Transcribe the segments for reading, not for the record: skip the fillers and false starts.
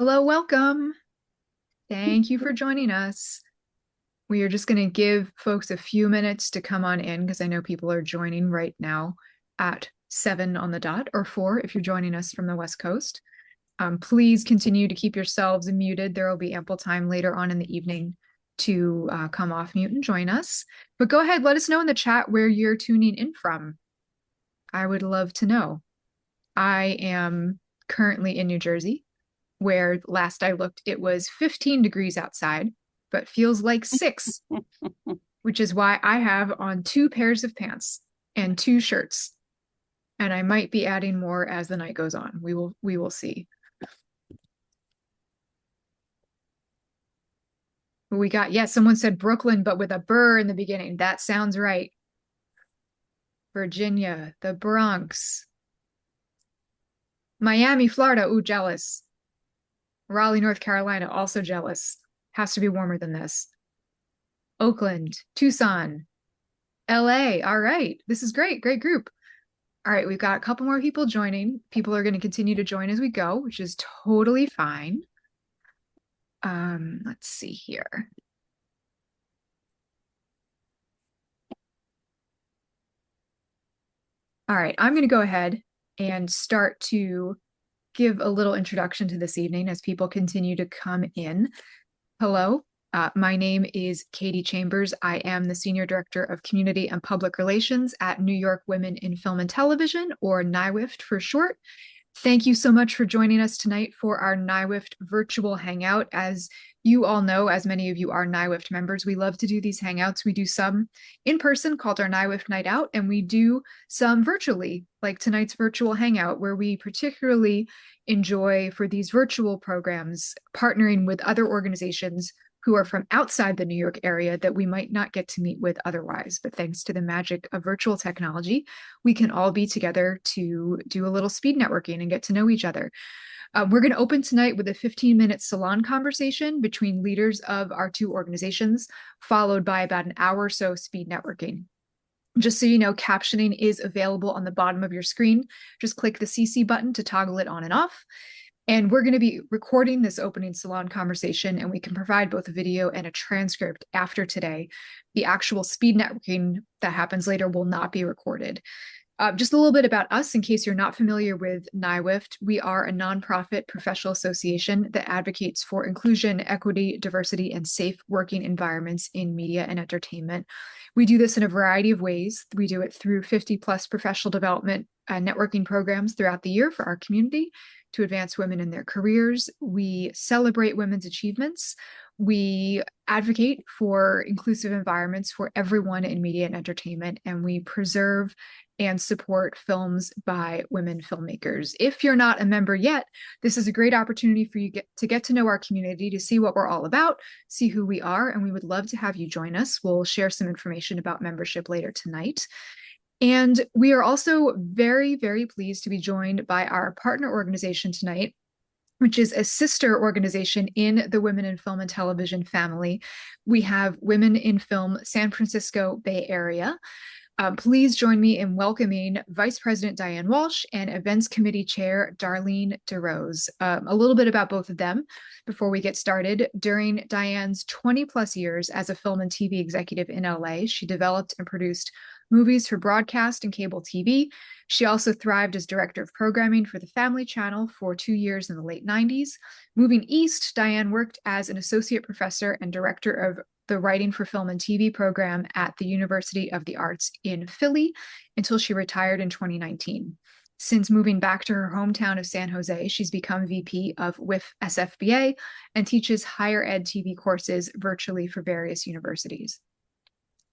Hello, welcome. Thank you for joining us. We are just going to give folks a few minutes to come on in because I know people are joining right now at 7 on the dot, or 4 if you're joining us from the West Coast. Please continue to keep yourselves muted. There will be ample time later on in the evening to come off mute and join us. But go ahead, let us know in the chat where you're tuning in from. I would love to know. I am currently in New Jersey, where last I looked, it was 15 degrees outside, but feels like 6, which is why I have on 2 pairs of pants and 2 shirts. And I might be adding more as the night goes on. We will see. We got, yes, someone said Brooklyn, but with a burr in the beginning. That sounds right. Virginia, the Bronx, Miami, Florida. Ooh, jealous. Raleigh, North Carolina, also jealous. Has to be warmer than this. Oakland, Tucson, LA. All right. This is great. Great group. All right. We've got a couple more people joining. People are going to continue to join as we go, which is totally fine. Let's see here. All right. I'm going to go ahead and start to give a little introduction to this evening as people continue to come in. Hello. My name is Katie Chambers. I am the Senior Director of Community and Public Relations at New York Women in Film and Television, or NYWIFT for short. Thank you so much for joining us tonight for our NYWIFT Virtual Hangout. As you all know, as many of you are NYWIFT members, we love to do these hangouts. We do some in person called our NYWIFT Night Out, and we do some virtually, like tonight's Virtual Hangout, where we particularly enjoy for these virtual programs partnering with other organizations who are from outside the New York area that we might not get to meet with otherwise. But thanks to the magic of virtual technology, we can all be together to do a little speed networking and get to know each other. We're going to open tonight with a 15-minute salon conversation between leaders of our 2 organizations, followed by about an hour or so speed networking. Just so you know, captioning is available on the bottom of your screen. Just click the CC button to toggle it on and off. And we're going to be recording this opening salon conversation, and we can provide both a video and a transcript after today. The actual speed networking that happens later will not be recorded. Just a little bit about us, in case you're not familiar with NYWIFT. We are a nonprofit professional association that advocates for inclusion, equity, diversity, and safe working environments in media and entertainment. We do this in a variety of ways. We do it through 50-plus professional development networking programs throughout the year for our community to advance women in their careers. We celebrate women's achievements. We advocate for inclusive environments for everyone in media and entertainment, and we preserve and support films by women filmmakers. If you're not a member yet, this is a great opportunity for you to get to know our community, to see what we're all about, see who we are, and we would love to have you join us. We'll share some information about membership later tonight. And we are also very, very pleased to be joined by our partner organization tonight, which is a sister organization in the Women in Film and Television family. We have Women in Film San Francisco Bay Area. Please join me in welcoming Vice President Diane Walsh and Events Committee Chair Darlene DeRose. A little bit about both of them before we get started. During Diane's 20-plus years as a film and TV executive in LA, she developed and produced movies for broadcast and cable TV. She also thrived as director of programming for the Family Channel for 2 years in the late 90s. Moving east, Diane worked as an associate professor and director of the Writing for Film and TV program at the University of the Arts in Philly until she retired in 2019. Since moving back to her hometown of San Jose, she's become VP of WIFSFBA and teaches higher ed TV courses virtually for various universities.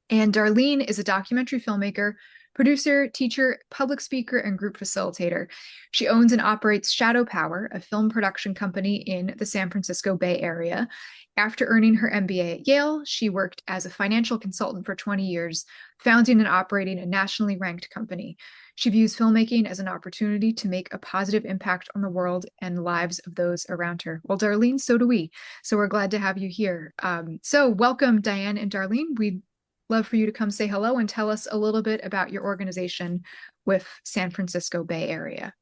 And Darlene is a documentary filmmaker, producer, teacher, public speaker, and group facilitator. She owns and operates Shadow Power, a film production company in the San Francisco Bay Area. After earning her MBA at Yale, she worked as a financial consultant for 20 years, founding and operating a nationally ranked company. She views filmmaking as an opportunity to make a positive impact on the world and lives of those around her. Well, Darlene, so do we. So we're glad to have you here. So welcome, Diane and Darlene. We'd love for you to come say hello and tell us a little bit about your organization with San Francisco Bay Area.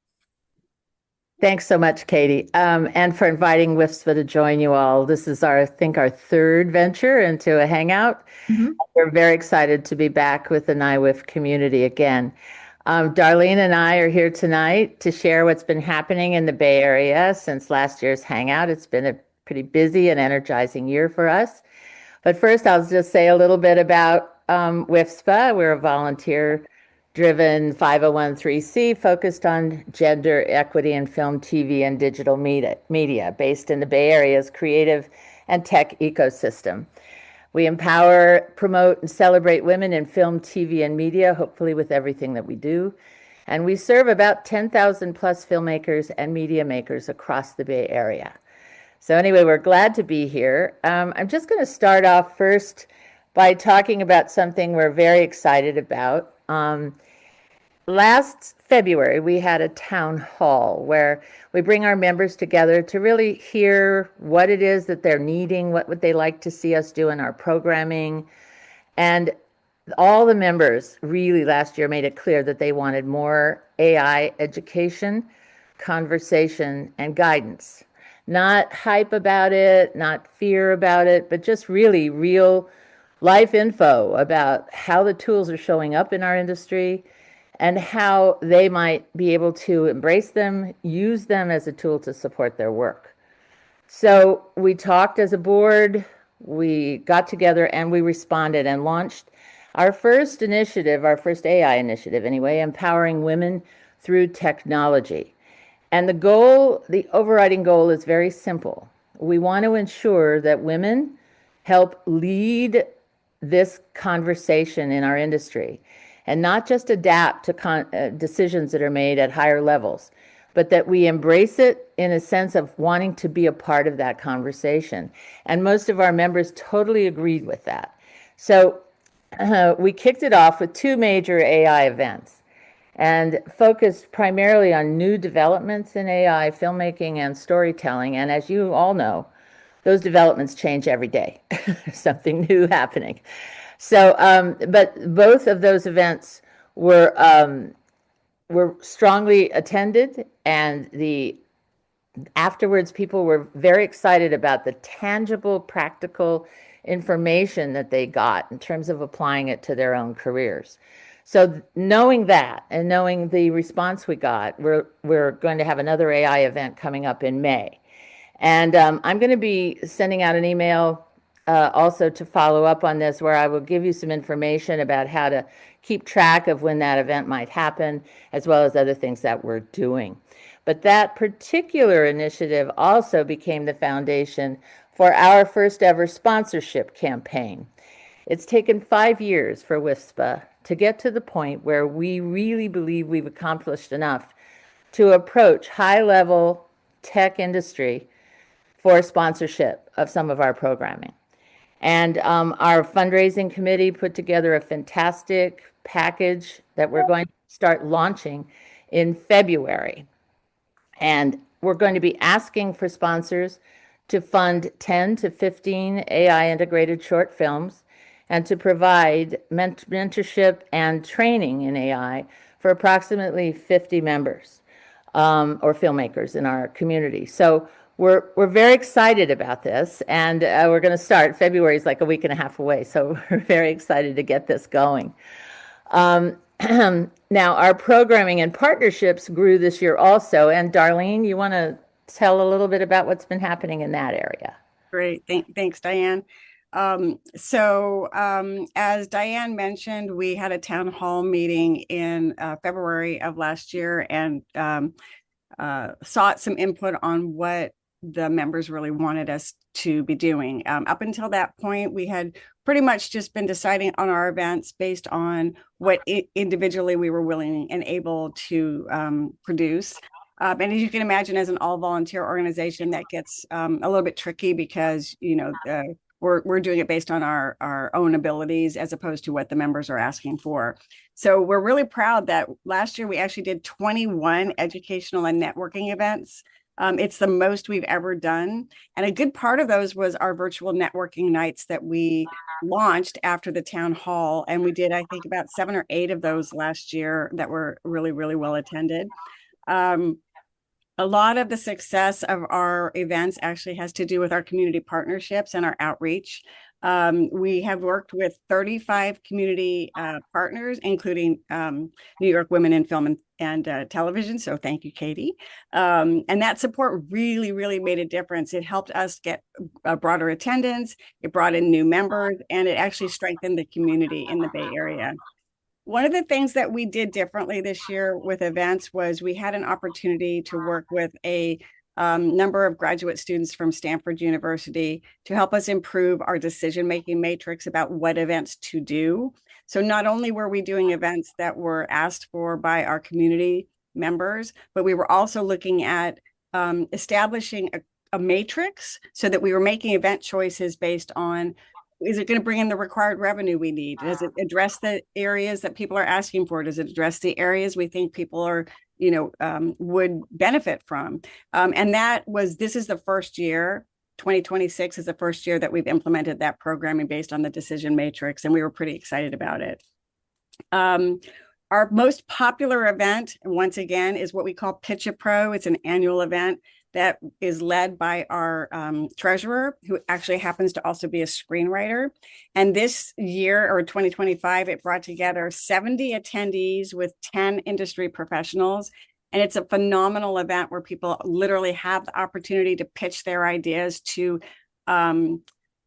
Thanks so much, Katie, and for inviting WIFSFBA to join you all. This is I think, our third venture into a hangout. Mhm. We're very excited to be back with the NYWIFT community again. Darlene and I are here tonight to share what's been happening in the Bay Area since last year's hangout. It's been a pretty busy and energizing year for us. But first, I'll just say a little bit about WIFSPA. We're a volunteer-driven 501(c) focused on gender equity in film, TV, and digital media based in the Bay Area's creative and tech ecosystem. We empower, promote, and celebrate women in film, TV, and media, hopefully with everything that we do. And we serve about 10,000 plus filmmakers and media makers across the Bay Area. So anyway, we're glad to be here. I'm just going to start off first by talking about something we're very excited about. Last February, we had a town hall where we bring our members together to really hear what it is that they're needing, what would they like to see us do in our programming. And all the members really last year made it clear that they wanted more AI education, conversation, and guidance. Not hype about it, not fear about it, but just really real life info about how the tools are showing up in our industry and how they might be able to embrace them, use them as a tool to support their work. So we talked as a board, we got together and we responded and launched our first initiative, our first AI initiative anyway, empowering women through technology. And the goal, the overriding goal is very simple. We want to ensure that women help lead this conversation in our industry and not just adapt to decisions that are made at higher levels, but that we embrace it in a sense of wanting to be a part of that conversation. And most of our members totally agreed with that. So we kicked it off with two major AI events and focused primarily on new developments in AI, filmmaking, and storytelling. And as you all know, those developments change every day. Something new happening. So, but both of those events were strongly attended, and the afterwards people were very excited about the tangible, practical information that they got in terms of applying it to their own careers. So knowing that and knowing the response we got, we're going to have another AI event coming up in May. And I'm going to be sending out an email also to follow up on this, where I will give you some information about how to keep track of when that event might happen, as well as other things that we're doing. But that particular initiative also became the foundation for our first ever sponsorship campaign. It's taken 5 years for WIFSPA to get to the point where we really believe we've accomplished enough to approach high level tech industry for sponsorship of some of our programming. And our fundraising committee put together a fantastic package that we're going to start launching in February. And we're going to be asking for sponsors to fund 10 to 15 AI integrated short films and to provide mentorship and training in AI for approximately 50 members or filmmakers in our community. So we're very excited about this, and we're going to start. February is like a week and a half away, so we're very excited to get this going. Um, Now, our programming and partnerships grew this year also. And Darlene, you want to tell a little bit about what's been happening in that area? Great. Thanks, Diane. As Diane mentioned, we had a town hall meeting in February of last year and sought some input on what the members really wanted us to be doing. Up until that point, we had pretty much just been deciding on our events based on what individually we were willing and able to produce. And as you can imagine, as an all-volunteer organization, that gets a little bit tricky because, we're doing it based on our own abilities as opposed to what the members are asking for. So we're really proud that last year we actually did 21 educational and networking events. It's the most we've ever done. And a good part of those was our virtual networking nights that we launched after the town hall. And we did, I think, about 7 or 8 of those last year that were really, really well attended. Um, A lot of the success of our events actually has to do with our community partnerships and our outreach. We have worked with 35 community partners, including New York Women in Film and Television. So thank you, Katie. And that support really, really made a difference. It helped us get a broader attendance. It brought in new members, and it actually strengthened the community in the Bay Area. One of the things that we did differently this year with events was we had an opportunity to work with a number of graduate students from Stanford University to help us improve our decision-making matrix about what events to do. So not only were we doing events that were asked for by our community members, but we were also looking at establishing a matrix so that we were making event choices based on, is it going to bring in the required revenue we need? Does it address the areas that people are asking for? Does it address the areas we think people are, would benefit from? And this is the first year, 2026 is the first year that we've implemented that programming based on the decision matrix, and we were pretty excited about it. Our most popular event, once again, is what we call Pitch a Pro. It's an annual event that is led by our treasurer, who actually happens to also be a screenwriter. And this year, or 2025, it brought together 70 attendees with 10 industry professionals. And it's a phenomenal event where people literally have the opportunity to pitch their ideas to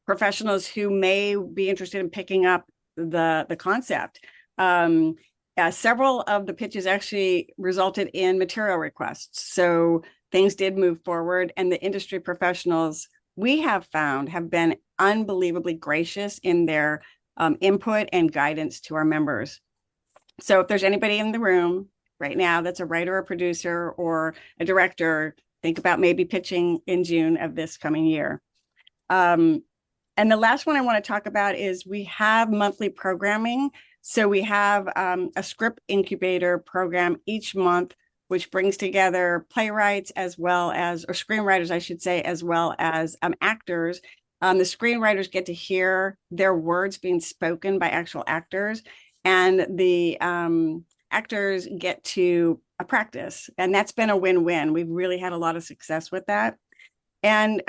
professionals who may be interested in picking up the concept. Several of the pitches actually resulted in material requests. So things did move forward, and the industry professionals we have found have been unbelievably gracious in their input and guidance to our members. So if there's anybody in the room right now that's a writer or producer or a director, think about maybe pitching in June of this coming year. And the last one I want to talk about is we have monthly programming. So we have a script incubator program each month, which brings together playwrights or screenwriters, I should say, as well as actors. The screenwriters get to hear their words being spoken by actual actors, and the actors get to practice. And that's been a win-win. We've really had a lot of success with that. And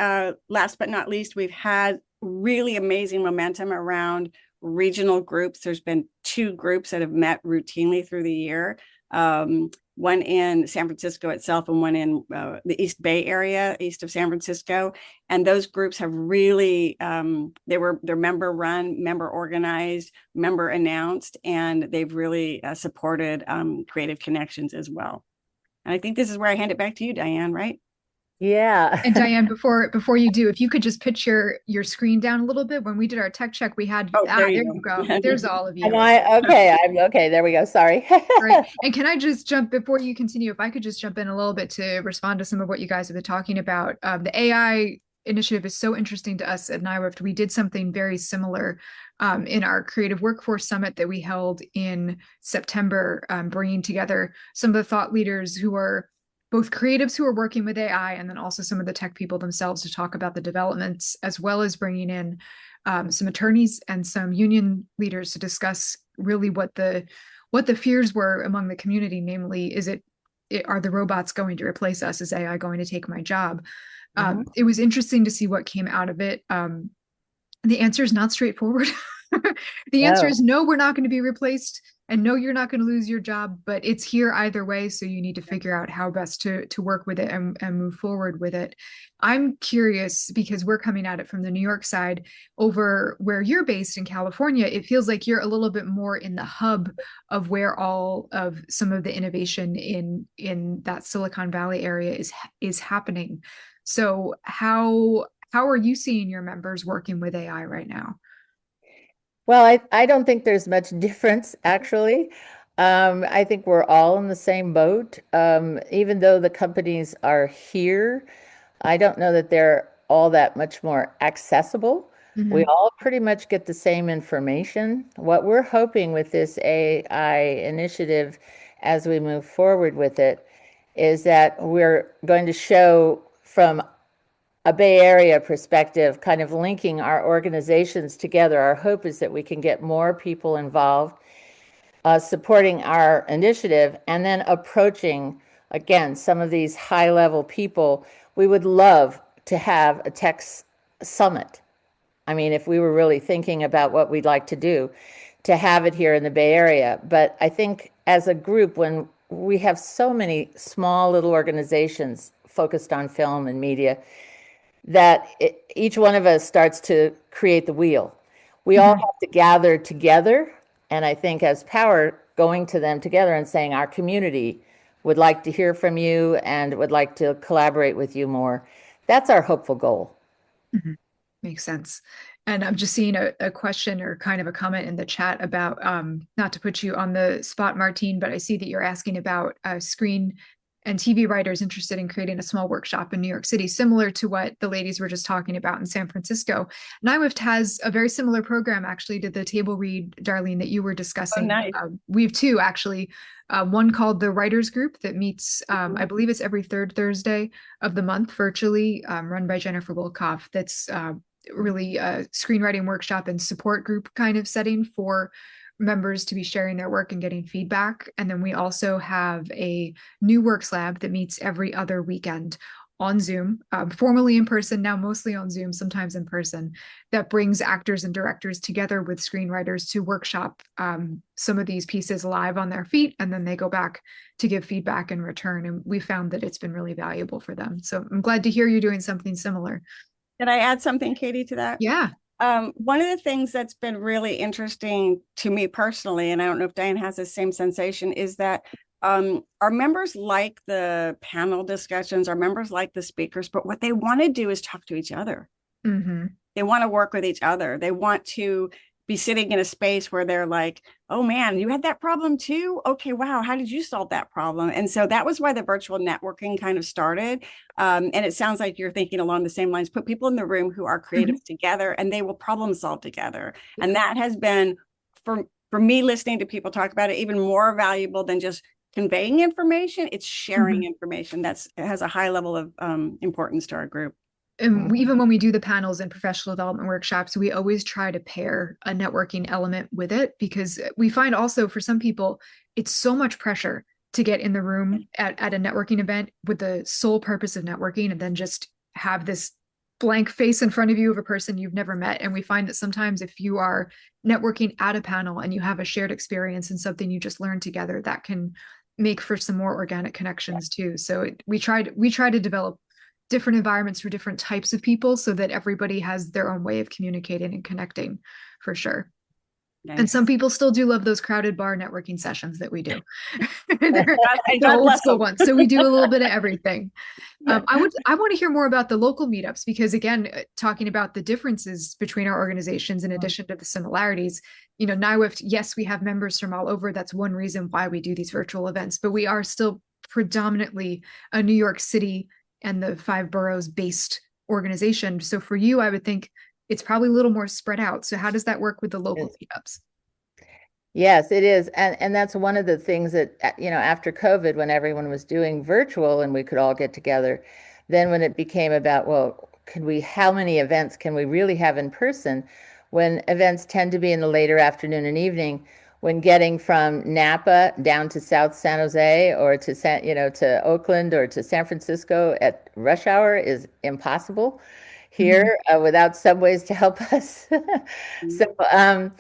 last but not least, we've had really amazing momentum around regional groups. There's been 2 groups that have met routinely through the year. One in San Francisco itself and one in the East Bay area, east of San Francisco. And those groups have really, they're member run, member organized, member announced, and they've really supported creative connections as well. And I think this is where I hand it back to you, Diane, right? Yeah. And Diane, before you do, if you could just pitch your screen down a little bit. When we did our tech check, we had there you go. There's all of you. I'm okay. There we go. Sorry. Great. And can I just jump before you continue? If I could just jump in a little bit to respond to some of what you guys have been talking about. The AI initiative is so interesting to us at NYWIFT. We did something very similar in our Creative Workforce Summit that we held in September, bringing together some of the thought leaders who are both creatives who are working with AI, and then also some of the tech people themselves to talk about the developments, as well as bringing in some attorneys and some union leaders to discuss really what the fears were among the community. Namely, are the robots going to replace us? Is AI going to take my job? It was interesting to see what came out of it. The answer is not straightforward. The answer is no, we're not going to be replaced. And no, you're not going to lose your job, but it's here either way. So you need to figure out how best to work with it and move forward with it. I'm curious, because we're coming at it from the New York side. Over where you're based in California, it feels like you're a little bit more in the hub of where all of some of the innovation in that Silicon Valley area is happening. So how are you seeing your members working with AI right now? Well, I don't think there's much difference, actually. I think we're all in the same boat. Even though the companies are here, I don't know that they're all that much more accessible. Mm-hmm. We all pretty much get the same information. What we're hoping with this AI initiative as we move forward with it is that we're going to show from a Bay Area perspective, kind of linking our organizations together. Our hope is that we can get more people involved, supporting our initiative, and then approaching again, some of these high-level people, we would love to have a tech summit. I mean, if we were really thinking about what we'd like to do, to have it here in the Bay Area. But I think as a group, when we have so many small little organizations focused on film and media, that each one of us starts to create the wheel. We all have to gather together. And I think as Power, going to them together and saying, our community would like to hear from you and would like to collaborate with you more. That's our hopeful goal. Mhm. Makes sense. And I'm just seeing a question or kind of a comment in the chat about, not to put you on the spot, Martine, but I see that you're asking about screen and TV writers interested in creating a small workshop in New York City, similar to what the ladies were just talking about in San Francisco. NYWIFT has a very similar program, actually, to the table read, Darlene, that you were discussing. Oh, nice. We have two, actually. One called the Writers Group that meets, I believe it's every third Thursday of the month virtually, run by Jennifer Wilkoff. That's really a screenwriting workshop and support group kind of setting for members to be sharing their work and getting feedback. And then we also have a new works lab that meets every other weekend on Zoom, formerly in person, now mostly on Zoom, sometimes in person, that brings actors and directors together with screenwriters to workshop some of these pieces live on their feet, and then they go back to give feedback in return. And we found that it's been really valuable for them. So I'm glad to hear you're doing something similar. Did I add something, Katie, to that? Yeah. One of the things that's been really interesting to me personally, and I don't know if Diane has the same sensation, is that our members like the panel discussions, our members like the speakers, but what they want to do is talk to each other. Mm-hmm. They want to work with each other. They want to be sitting in a space where they're like, oh man, you had that problem too? Okay, wow, how did you solve that problem? And so that was why the virtual networking kind of started. And it sounds like you're thinking along the same lines, put people in the room who are creative together and they will problem solve together. Yeah. And that has been, for me, listening to people talk about it, even more valuable than just conveying information. It's sharing information. It has a high level of importance to our group. And even when we do the panels and professional development workshops, we always try to pair a networking element with it, because we find also for some people, it's so much pressure to get in the room at a networking event with the sole purpose of networking and then just have this blank face in front of you of a person you've never met. And we find that sometimes if you are networking at a panel and you have a shared experience and something you just learned together, that can make for some more organic connections too. So we try to develop different environments for different types of people so that everybody has their own way of communicating and connecting, for sure. Nice. And some people still do love those crowded bar networking sessions that we do. they're old school ones. So we do a little bit of everything. I want to hear more about the local meetups, because again, talking about the differences between our organizations in addition to the similarities, you know, NYWIFT, yes, we have members from all over. That's one reason why we do these virtual events, but we are still predominantly a New York City and the 5 boroughs based organization. So for you, I would think it's probably a little more spread out. So how does that work with the local meetups? Yes, it is. And that's one of the things that, you know, after COVID, when everyone was doing virtual and we could all get together, then when it became about, well, how many events can we really have in person, when events tend to be in the later afternoon and evening, when getting from Napa down to South San Jose or to to Oakland or to San Francisco at rush hour is impossible here without subways to help us. So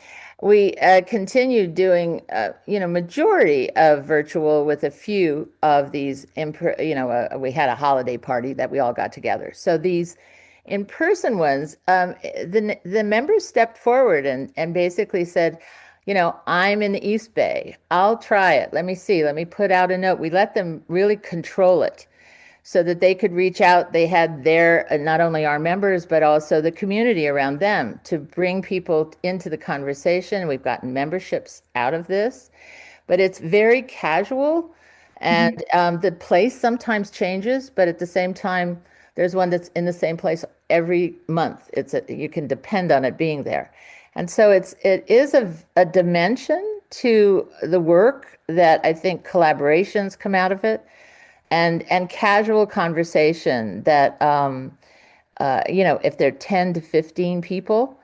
we continued doing majority of virtual with a few of these we had a holiday party that we all got together. So these in-person ones, the members stepped forward and basically said, I'm in the East Bay. I'll try it. Let me see. Let me put out a note. We let them really control it so that they could reach out. They had not only our members, but also the community around them to bring people into the conversation. We've gotten memberships out of this, but it's very casual. And the place sometimes changes, but at the same time, there's one that's in the same place every month. You can depend on it being there. And so it is a dimension to the work that I think collaborations come out of it, and casual conversation that, if they're 10 to 15 people,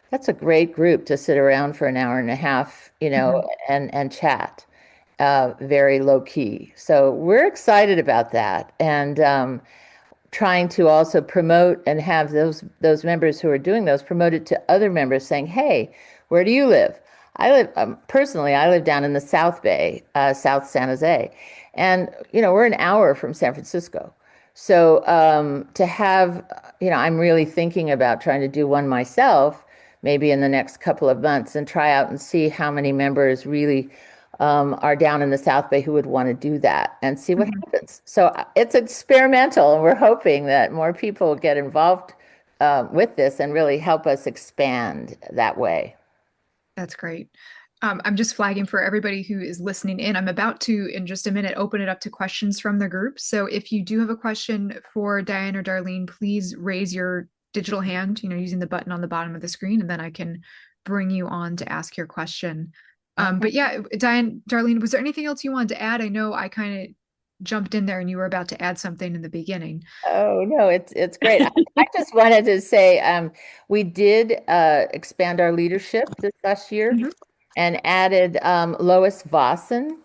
that's a great group to sit around for an hour and a half, and chat. very low key. So we're excited about that, and trying to also promote and have those members who are doing those promote it to other members, saying, "Hey, where do you live?" I live personally. I live down in the South Bay, South San Jose, and we're an hour from San Francisco. So to have, I'm really thinking about trying to do one myself, maybe in the next couple of months, and try out and see how many members really are down in the South Bay who would want to do that and see what happens. So it's experimental, and we're hoping that more people get involved with this and really help us expand that way. That's great. I'm just flagging for everybody who is listening in. I'm about to, in just a minute, open it up to questions from the group. So if you do have a question for Diane or Darlene, please raise your digital hand, using the button on the bottom of the screen, and then I can bring you on to ask your question. But yeah, Diane, Darlene, was there anything else you wanted to add? I know I kind of jumped in there and you were about to add something in the beginning. Oh, no, it's great. I just wanted to say we did expand our leadership this last year and added Lois Vossen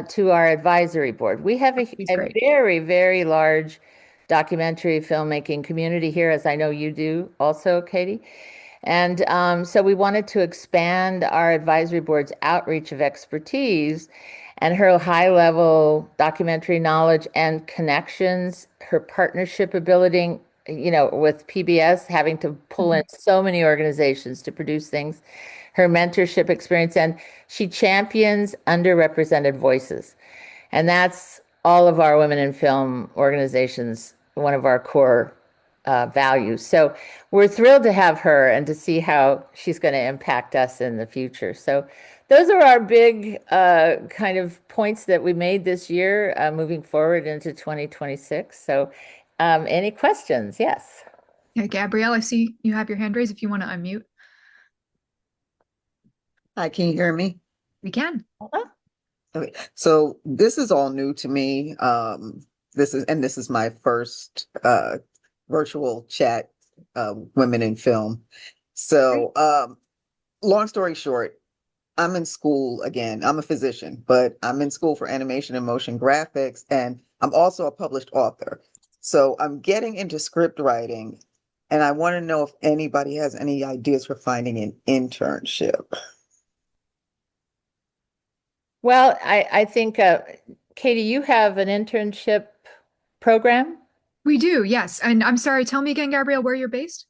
to our advisory board. We have a very, very large documentary filmmaking community here, as I know you do also, Katie. And so we wanted to expand our advisory board's outreach of expertise and her high-level documentary knowledge and connections, her partnership ability, with PBS, having to pull in so many organizations to produce things, her mentorship experience, and she champions underrepresented voices. And that's all of our women in film organizations, one of our core values. So we're thrilled to have her and to see how she's going to impact us in the future. So those are our big kind of points that we made this year moving forward into 2026. So any questions? Yes. Yeah, Gabrielle, I see you have your hand raised if you want to unmute. Hi, can you hear me? We can. Okay. So this is all new to me. This is my first virtual chat, women in film. So long story short, I'm in school again. I'm a physician, but I'm in school for animation and motion graphics, and I'm also a published author. So I'm getting into script writing, and I want to know if anybody has any ideas for finding an internship. Well, I think, Katie, you have an internship program? We do, yes. And I'm sorry, tell me again, Gabrielle, where you're based?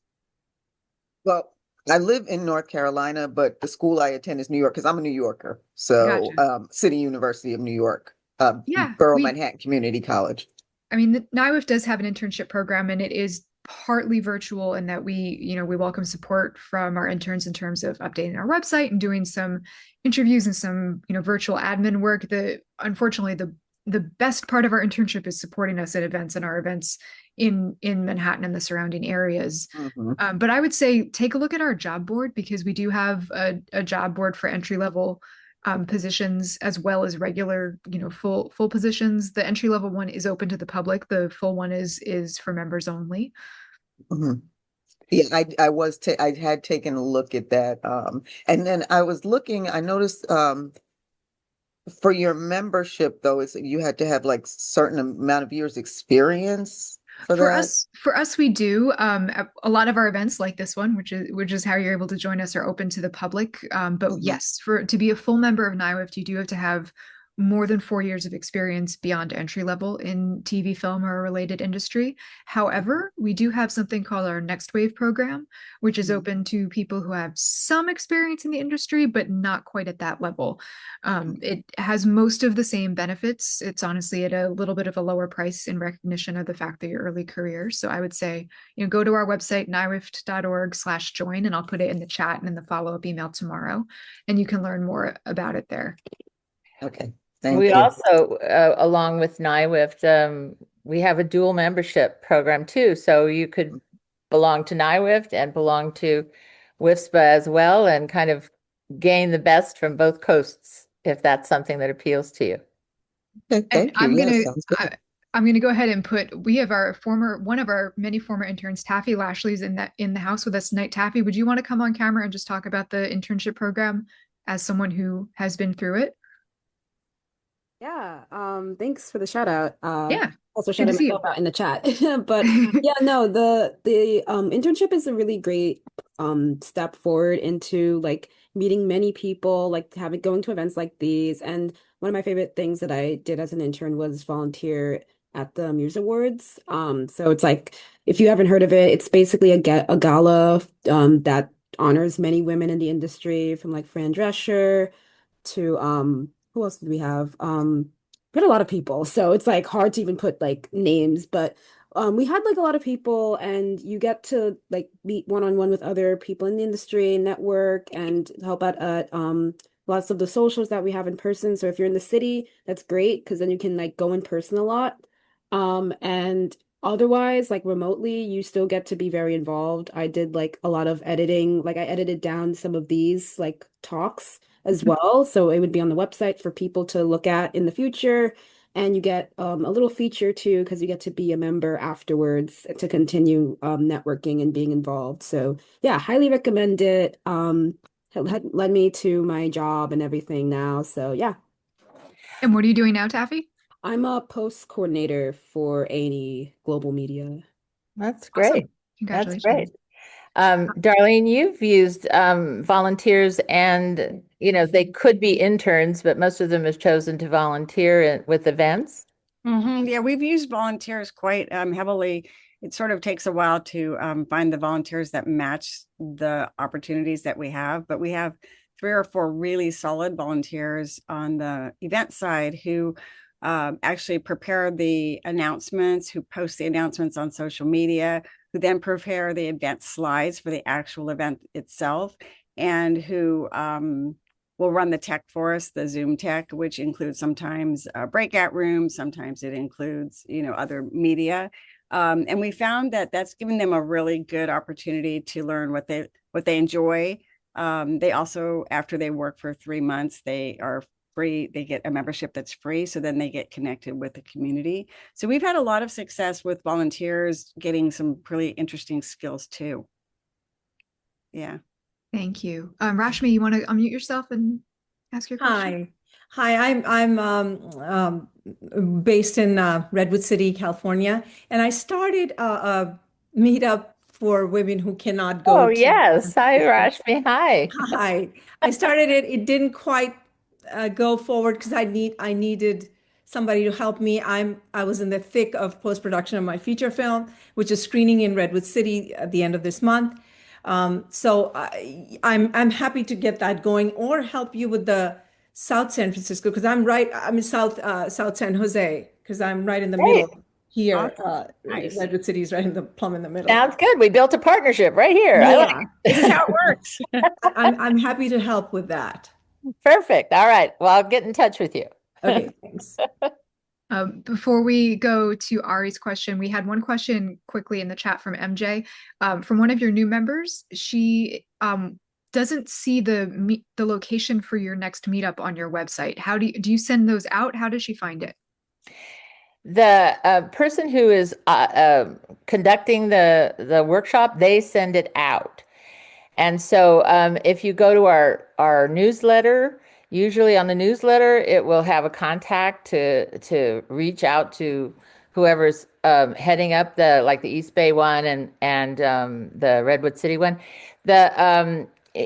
Well, I live in North Carolina, but the school I attend is New York because I'm a New Yorker. So, City University of New York, Yeah, Borough Manhattan Community College. I mean, the NYWIFT does have an internship program, and it is partly virtual in that we welcome support from our interns in terms of updating our website and doing some interviews and some, virtual admin work. Unfortunately, the best part of our internship is supporting us at events and our events in Manhattan and the surrounding areas. But I would say take a look at our job board, because we do have a job board for entry level positions as well as regular, full positions. The entry level one is open to the public. The full one is for members only. Yeah, I had taken a look at that. And then I was looking, I noticed for your membership though, is you had to have like certain amount of years experience for that? For us, we do. A lot of our events like this one, which is how you're able to join us, are open to the public. But yes, to be a full member of NYWIFT, you do have to have more than 4 years of experience beyond entry level in TV, film, or a related industry. However, we do have something called our Next Wave program, which is open to people who have some experience in the industry, but not quite at that level. It has most of the same benefits. It's honestly at a little bit of a lower price in recognition of the fact that you're early career. So I would say, go to our website, nywift.org/join, and I'll put it in the chat and in the follow-up email tomorrow, and you can learn more about it there. Okay. Thank We you. also, along with NYWIFT, we have a dual membership program too. So you could belong to NYWIFT and belong to WIFSFBA as well, and kind of gain the best from both coasts if that's something that appeals to you. Okay, thank you. I'm gonna go ahead and we have one of our many former interns, Taffy Lashley's in the house with us tonight. Taffy, would you want to come on camera and just talk about the internship program as someone who has been through it? Yeah, thanks for the shout out. Yeah, Also good to shouted see you. myself out in the chat. But yeah, no, the internship is a really great step forward into like meeting many people, like having going to events like these. And one of my favorite things that I did as an intern was volunteer at the Muse Awards. So it's like if you haven't heard of it, it's basically a gala that honors many women in the industry, from like Fran Drescher to who else did we have? We had a lot of people, so it's like hard to even put like names, but we had like a lot of people, and you get to like meet one-on-one with other people in the industry, network, and help out at lots of the socials that we have in person. So if you're in the city, that's great because then you can like go in person a lot. And otherwise, like remotely, you still get to be very involved. I did like a lot of editing, like I edited down some of these like talks as well. So it would be on the website for people to look at in the future. And you get a little feature too, because you get to be a member afterwards to continue networking and being involved. So yeah, highly recommend it. It led me to my job and everything now. So yeah, And what are you doing now, Taffy? I'm a post coordinator for A&E Global Media. That's great. Awesome. That's Congratulations. great. Darlene, you've used volunteers and, they could be interns, but most of them have chosen to volunteer with events. Yeah, we've used volunteers quite heavily. It sort of takes a while to find the volunteers that match the opportunities that we have, but we have 3 or 4 really solid volunteers on the event side who actually prepare the announcements, who post the announcements on social media, who then prepare the event slides for the actual event itself, and who will run the tech for us, the Zoom tech, which includes sometimes breakout rooms, sometimes it includes, other media. And we found that that's given them a really good opportunity to learn what they enjoy. They also, after they work for 3 months, they are free. They get a membership that's free. So then they get connected with the community. So we've had a lot of success with volunteers getting some really interesting skills too. Yeah. Thank you. Rashmi, you want to unmute yourself and ask your question? Hi. I'm based in Redwood City, California, and I started a meetup for women who cannot go Oh, to. yes. Hi, Rashmi. Hi. Hi. I started it. It didn't quite go forward because I needed somebody to help me. I was in the thick of post-production of my feature film, which is screening in Redwood City at the end of this month. So I'm happy to get that going or help you with the South San Francisco because I'm in South San Jose because I'm right in the Great. middle here. Awesome. Nice. Redwood City is right in the plumb in the middle. Sounds good. We built a partnership right here. I like Yeah, This is how it works. I'm happy to help with that. it. Perfect. All right. Well, I'll get in touch with you. Okay, thanks. Before we go to Ari's question, we had one question quickly in the chat from MJ, from one of your new members. She doesn't see the location for your next meetup on your website. How do you send those out? How does she find it? The person who is conducting the workshop, they send it out. And so if you go to our newsletter, usually on the newsletter, it will have a contact to reach out to whoever's heading up the East Bay one and the Redwood City one.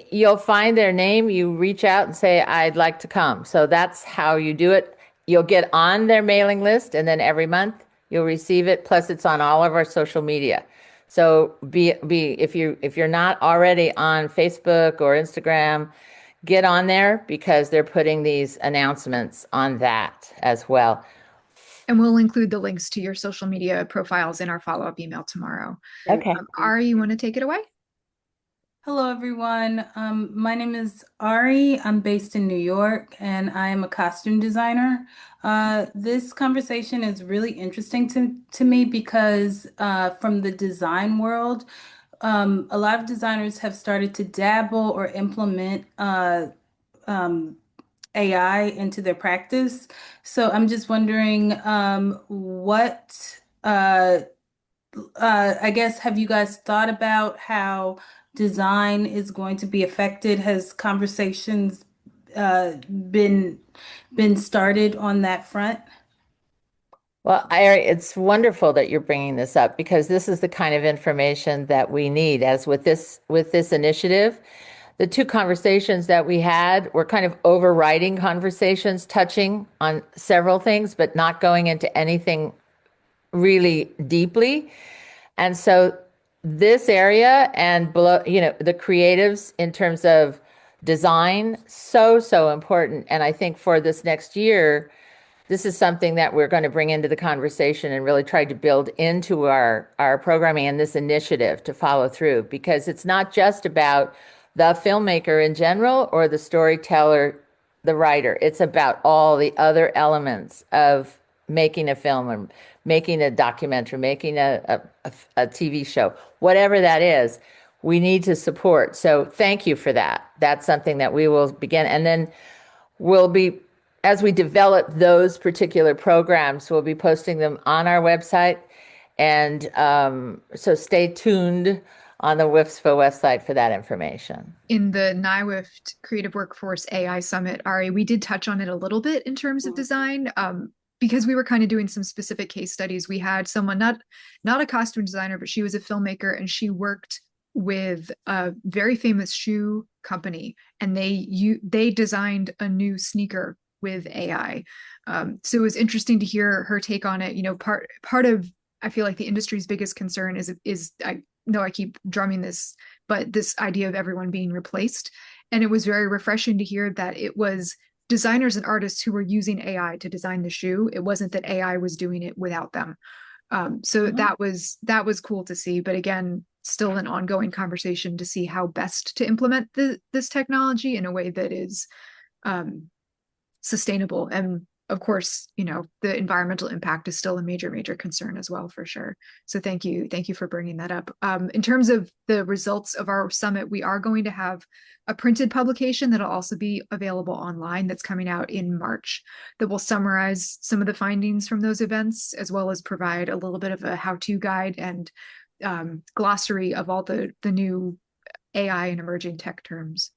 You'll find their name, you reach out and say, I'd like to come. So that's how you do it. You'll get on their mailing list, and then every month you'll receive it. Plus, it's on all of our social media. So if you're not already on Facebook or Instagram, get on there because they're putting these announcements on that as well. And we'll include the links to your social media profiles in our follow-up email tomorrow. Okay. Ari, you want to take it away? Hello, everyone. My name is Ari. I'm based in New York, and I am a costume designer. This conversation is really interesting to me because from the design world, a lot of designers have started to dabble or implement AI into their practice. So I'm just wondering I guess, have you guys thought about how design is going to be affected? Has conversations uh, been been started on that front? Well, it's wonderful that you're bringing this up because this is the kind of information that we need. As with this initiative, the two conversations that we had were kind of overriding conversations, touching on several things, but not going into anything really deeply. And so this area and below, the creatives in terms of design, so important. And I think for this next year, this is something that we're going to bring into the conversation and really try to build into our programming and this initiative to follow through, because it's not just about the filmmaker in general or the storyteller, the writer. It's about all the other elements of making a film or making a documentary, making a TV show, whatever that is, we need to support. So thank you for that. That's something that we will begin. And then we'll be, as we develop those particular programs, we'll be posting them on our website. And so stay tuned on the WIFSFBA website for that information. In the NYWIFT Creative Workforce AI Summit, Ari, we did touch on it a little bit in terms of design, because we were kind of doing some specific case studies. We had someone, not a costume designer, but she was a filmmaker, and she worked with a very famous shoe company, and they designed a new sneaker with AI. So it was interesting to hear her take on it. Part of, I feel like, the industry's biggest concern is I know I keep drumming this, but this idea of everyone being replaced. And it was very refreshing to hear that it was designers and artists who were using AI to design the shoe. It wasn't that AI was doing it without them. So that was cool to see. But again, still an ongoing conversation to see how best to implement this technology in a way that is sustainable. And of course, the environmental impact is still a major concern as well, for sure. So thank you for bringing that up. In terms of the results of our summit, we are going to have a printed publication that'll also be available online that's coming out in March, that will summarize some of the findings from those events, as well as provide a little bit of a how-to guide and glossary of all the new AI and emerging tech terms.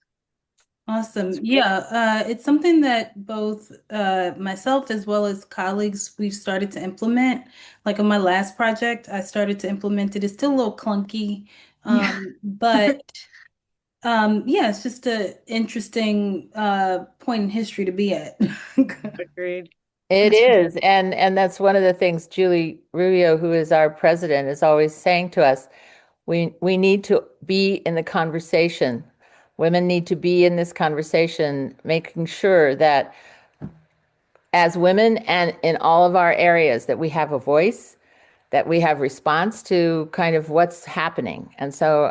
Awesome. Yeah, it's something that both myself as well as colleagues, we've started to implement. Like on my last project, I started to implement it. It's still a little clunky, but yeah, it's just an interesting point in history to be at. Agreed. It is. And that's one of the things Julie Rubio, who is our president, is always saying to us. We need to be in the conversation. Women need to be in this conversation, making sure that as women and in all of our areas, that we have a voice, that we have response to kind of what's happening. And so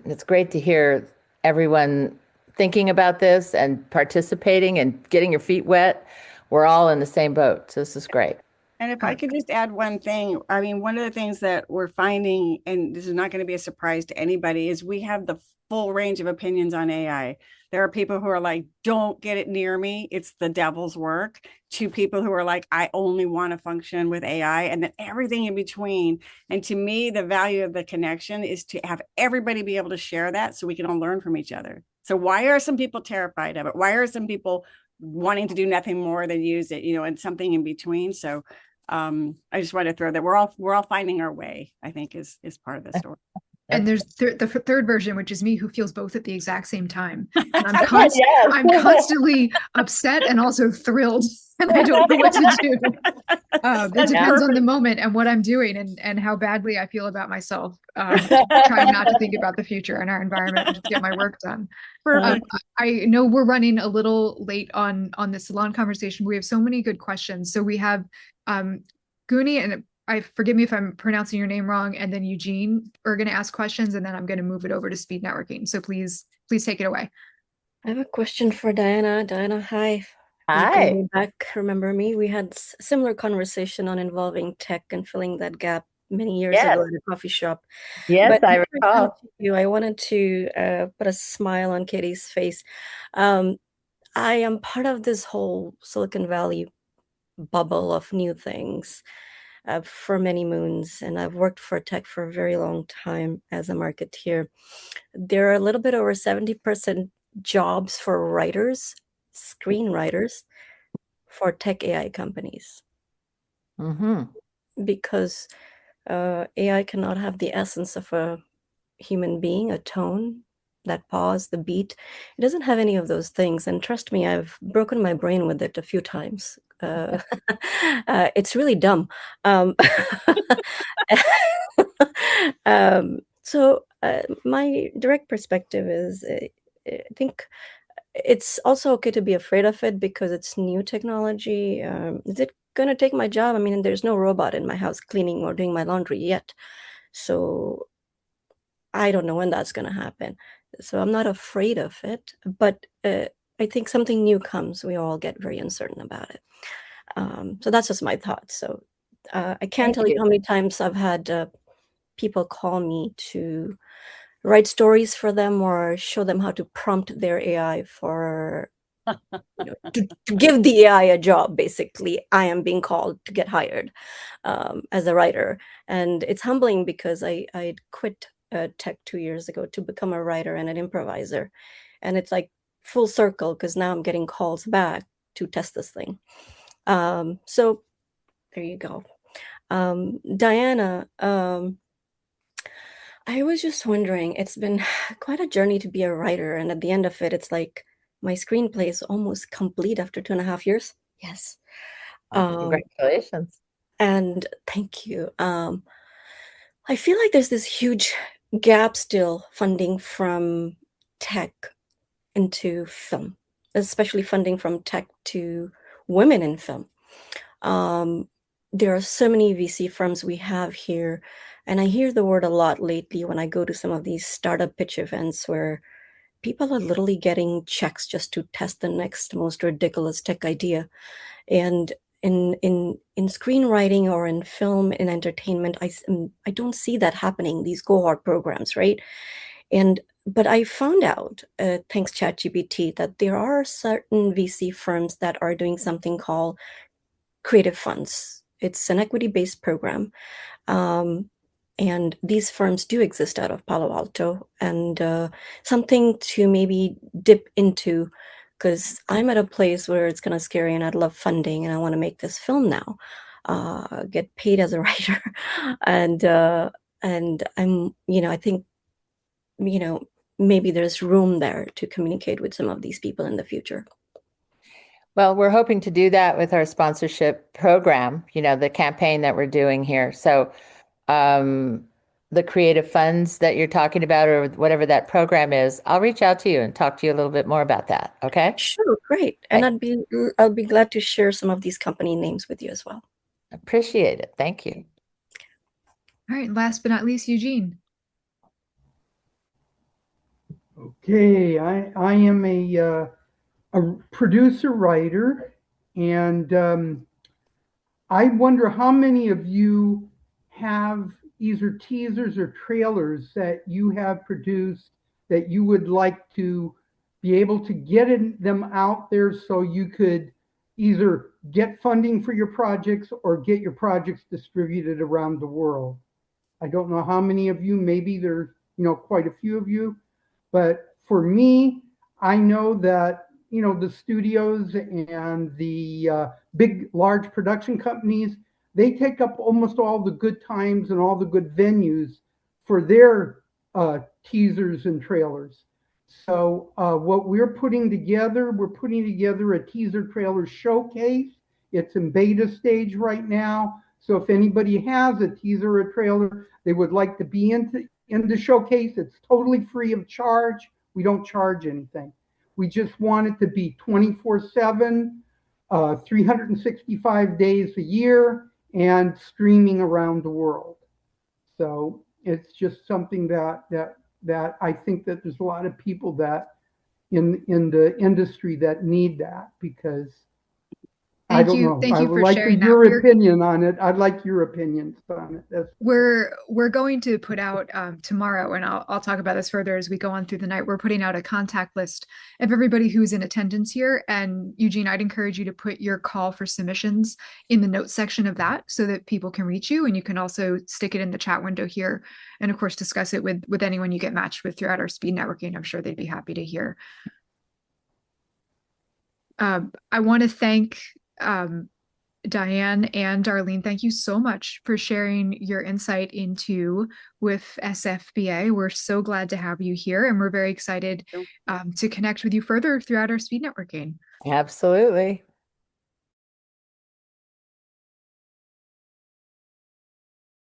it's great to hear everyone thinking about this and participating and getting your feet wet. We're all in the same boat. So this is great. And if I could just add one thing, I mean, one of the things that we're finding, and this is not going to be a surprise to anybody, is we have the full range of opinions on AI. There are people who are like, don't get it near me, it's the devil's work, to people who are like, I only want to function with AI, and then everything in between. And to me, the value of the connection is to have everybody be able to share that so we can all learn from each other. So why are some people terrified of it? Why are some people wanting to do nothing more than use it, and something in between? So I just want to throw that we're all finding our way, I think is part of the story. And there's the third version, which is me, who feels both at the exact same time. And I'm Yes. I'm constantly upset and also thrilled, and I don't know what to do. It depends on the moment and what I'm doing and how badly I feel about myself. Trying not to think about the future and our environment and just get my work done. I know we're running a little late on the salon conversation. We have so many good questions. So we have Guni, and forgive me if I'm pronouncing your name wrong, and then Eugene are going to ask questions, and then I'm going to move it over to speed networking. So please take it away. I have a question for Diana. Diana, hi. Hi. Way back, remember me? We had similar conversation on involving tech and filling that gap many years ago at a coffee shop. Yes, But I recall. I wanted to put a smile on Katie's face. I am part of this whole Silicon Valley bubble of new things for many moons, and I've worked for tech for a very long time as a marketeer. There are a little bit over 70% jobs for writers screenwriters for tech AI companies. Mm-hmm. Because AI cannot have the essence of a human being, a tone, that pause, the beat. It doesn't have any of those things. And trust me, I've broken my brain with it a few times. It's really dumb. Um, my direct perspective is I think it's also okay to be afraid of it because it's new technology. Is it going to take my job? I mean, there's no robot in my house cleaning or doing my laundry yet. So I don't know when that's going to happen. So I'm not afraid of it, but I think something new comes. We all get very uncertain about it. So that's just my thoughts. So I can't Thank tell you you. how many times I've had people call me to write stories for them or show them how to prompt their AI for to give the AI a job. Basically, I am being called to get hired as a writer, and it's humbling because I quit tech 2 years ago to become a writer and an improviser, and it's like full circle because now I'm getting calls back to test this thing. So there you go. Diana, I was just wondering, it's been quite a journey to be a writer, and at the end of it, it's like my screenplay is almost complete after 2.5 years. Yes. Congratulations. And thank you. I feel like there's this huge gap still funding from tech into film, especially funding from tech to women in film. There are so many VC firms we have here, and I hear the word a lot lately when I go to some of these startup pitch events where people are literally getting checks just to test the next most ridiculous tech idea. And in screenwriting or in film in entertainment, I don't see that happening, these cohort programs, right? But I found out, thanks ChatGPT, that there are certain VC firms that are doing something called creative funds. It's an equity-based program. And these firms do exist out of Palo Alto, and something to maybe dip into, because I'm at a place where it's kind of scary and I'd love funding and I want to make this film now, get paid as a writer. And I'm, I think, maybe there's room there to communicate with some of these people in the future. Well, we're hoping to do that with our sponsorship program, the campaign that we're doing here. So the creative funds that you're talking about or whatever that program is, I'll reach out to you and talk to you a little bit more about that. Okay? Sure, great. And I'll be glad to share some of these company names with you as well. Appreciate it. Thank you. All right, last but not least, Eugene. Okay, I am a producer writer, and I wonder how many of you have either teasers or trailers that you have produced that you would like to be able to get them out there so you could either get funding for your projects or get your projects distributed around the world. I don't know how many of you, maybe there's quite a few of you, but for me, I know that the studios and the big, large production companies, they take up almost all the good times and all the good venues for their teasers and trailers. So what we're putting together a teaser trailer showcase. It's in beta stage right now. So if anybody has a teaser or trailer they would like to be in the showcase, it's totally free of charge. We don't charge anything. We just want it to be 24/7, 365 days a year, and streaming around the world. So it's just something that I think that there's a lot of people that in the industry that need that, because I don't know. Thank I you would for like sharing your that. opinion on it. I'd like your opinions on it. We're going to put out tomorrow, and I'll talk about this further as we go on through the night. We're putting out a contact list of everybody who's in attendance here. And Eugene, I'd encourage you to put your call for submissions in the notes section of that so that people can reach you. And you can also stick it in the chat window here, and of course discuss it with anyone you get matched with throughout our speed networking. I'm sure they'd be happy to hear. I want to thank Diane and Darlene. Thank you so much for sharing your insight into WIFSFBA. We're so glad to have you here, and we're very excited to connect with you further throughout our speed networking. Absolutely.